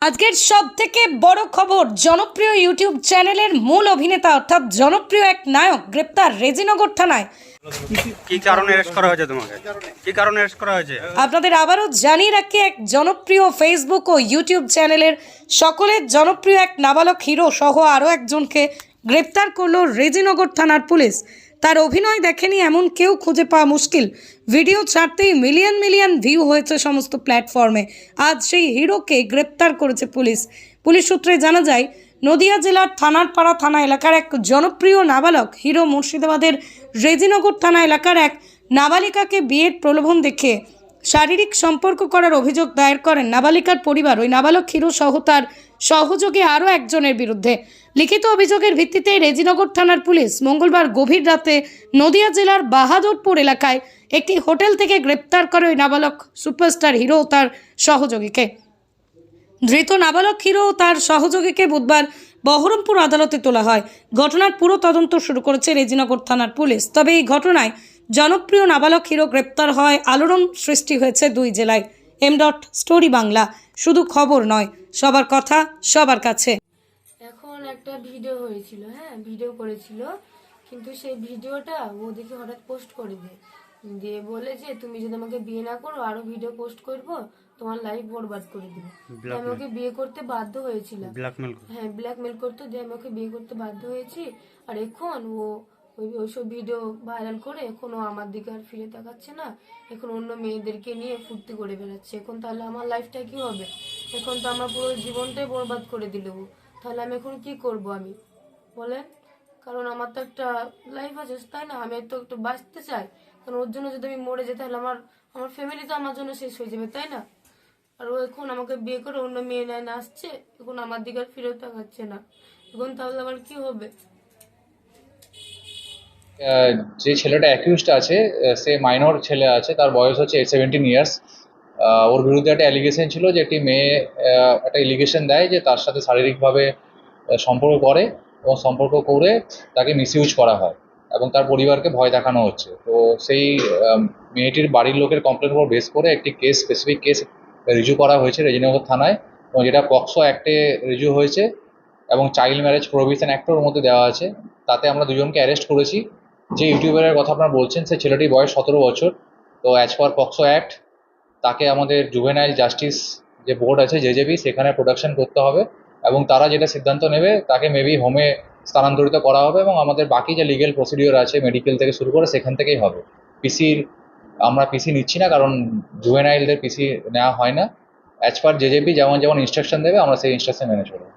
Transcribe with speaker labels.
Speaker 1: আজকের সবথেকে বড় খবর, জনপ্রিয় ইউটিউব চ্যানেলের মূল অভিনেতা অর্থাৎ জনপ্রিয় এক নায়ক গ্রেপ্তার রেজিনগর থানায়।
Speaker 2: কি কারণে অ্যারেস্ট করা হয়েছে তোমাকে? কি কারণে অ্যারেস্ট করা হয়েছে?
Speaker 1: আপনাদের আবারও জানিয়ে রাখি, এক জনপ্রিয় ফেসবুক ও ইউটিউব চ্যানেলের সকলের জনপ্রিয় এক নাবালক হিরো সহ আরও একজনকে গ্রেপ্তার করল রেজিনগর থানার পুলিশ। তার অভিনয় দেখেনি এমন কেউ খুঁজে পাওয়া মুশকিল। ভিডিও ছাড়তেই মিলিয়ন মিলিয়ন ভিউ হয়েছে সমস্ত প্ল্যাটফর্মে। আজ সেই হিরোকে গ্রেপ্তার করেছে পুলিশ। পুলিশ সূত্রে জানা যায়, নদিয়া জেলার থানারপাড়া থানা এলাকার এক জনপ্রিয় নাবালক হিরো মুর্শিদাবাদের রেজিনগর থানা এলাকার এক নাবালিকাকে বিয়ের প্রলোভন দেখে শারীরিক সম্পর্ক করার অভিযোগ দায়ের করেন নাবালিকার পরিবার। ওই নাবালক হিরো সহ তার সহযোগী আরও একজনের বিরুদ্ধে লিখিত অভিযোগের ভিত্তিতে রেজিনগর থানার পুলিশ মঙ্গলবার গভীর রাতে নদিয়া জেলার বাহাদুরপুর এলাকায় একটি হোটেল থেকে গ্রেপ্তার করে ওই নাবালক সুপারস্টার হিরো ও তার সহযোগীকে। ধৃত নাবালক হিরো ও তার সহযোগীকে বুধবার বহরমপুর আদালতে তোলা হয়। ঘটনার পুরো তদন্ত শুরু করেছে রেজিনগর থানার পুলিশ। তবে এই ঘটনায় জনপ্রিয় নাবালক হিরো গ্রেপ্তার হয় আলোড়ন সৃষ্টি হয়েছে দুই জেলায়। স্টোরি বাংলা, শুধু খবর নয়, সবার কথা সবার কাছে।
Speaker 3: এখন একটা ভিডিও হয়েছিল, ভিডিও করেছিল, কিন্তু সেই ভিডিওটা ও দেখে হঠাৎ পোস্ট করে দিয়ে বলে যে তুমি যদি আমাকে বিয়ে না করো আরো ভিডিও পোস্ট করবো, তোমার লাইফ বরবাদ করে দিবে। আমি ওকে বিয়ে করতে বাধ্য হয়েছিলাম। ব্ল্যাকমেল করতো, দিয়ে আমি ওকে বিয়ে করতে বাধ্য হয়েছি। আর এখন ও ওইসব ভিডিও ভাইরাল করে এখন ও আমার দিকে আর ফিরে তাকাচ্ছে না। এখন অন্য মেয়েদেরকে নিয়ে ফুর্তি করে বেড়াচ্ছে। এখন তাহলে আমার লাইফটা কি হবে? এখন তো আমার পুরো জীবনটাই বরবাদ করে দিল। তাহলে আমি এখন কি করব আমি বলেন? কারণ আমার তো একটা লাইফ আছে, তাই না? আমি তো একটু বাঁচতে চাই। কারণ ওর জন্য যদি আমি মরে যাই তাহলে আমার ফ্যামিলি তো আমার জন্য শেষ হয়ে যাবে, তাই না? আর ও এখন আমাকে বিয়ে করে অন্য মেয়ে নেয় না আসছে, এখন আমার দিকে আর ফিরেও তাকাচ্ছে না। এখন তাহলে আমার কি হবে?
Speaker 4: যে ছেলেটা অ্যাকিউজড আছে সে মাইনর ছেলে আছে, তার বয়স হচ্ছে 17 ইয়ার্স। ওর বিরুদ্ধে একটা অ্যালিগেশন ছিল যে একটি মেয়ে একটা এলিগেশন দেয় যে তার সাথে শারীরিকভাবে সম্পর্ক করে এবং সম্পর্ক করে তাকে মিসইউজ করা হয় এবং তার পরিবারকে ভয় দেখানো হচ্ছে। তো সেই মেয়েটির বাড়ির লোকের কমপ্লেনের উপর বেস করে একটি স্পেসিফিক কেস রিজু করা হয়েছে রেজিনগর থানায়, এবং যেটা পক্সো অ্যাক্টে রিজু হয়েছে এবং চাইল্ড ম্যারেজ প্রোহিবিশন অ্যাক্টের মধ্যে দেওয়া আছে। তাতে আমরা দুজনকে অ্যারেস্ট করেছি। যে ইউটিউবারের কথা আপনারা বলছেন সে ছেলেটির বয়স 17 বছর। তো অ্যাজ পার পক্সো অ্যাক্ট তাকে আমাদের জুভেনাইল জাস্টিস যে বোর্ড আছে জেজেবি, সেখানে প্রোডাকশন করতে হবে এবং তারা যেটা সিদ্ধান্ত নেবে তাকে মেবি হোমে স্থানান্তরিত করা হবে এবং আমাদের বাকি যে লিগেল প্রসিডিওর আছে মেডিকেল থেকে শুরু করে সেখান থেকেই হবে। আমরা পিসি নিচ্ছি না, কারণ জুভেনাইলদের পিসি নেওয়া হয় না। অ্যাজ পার জেজেবি যেমন ইনস্ট্রাকশন দেবে আমরা সেই ইনস্ট্রাকশন মেনে চলবো।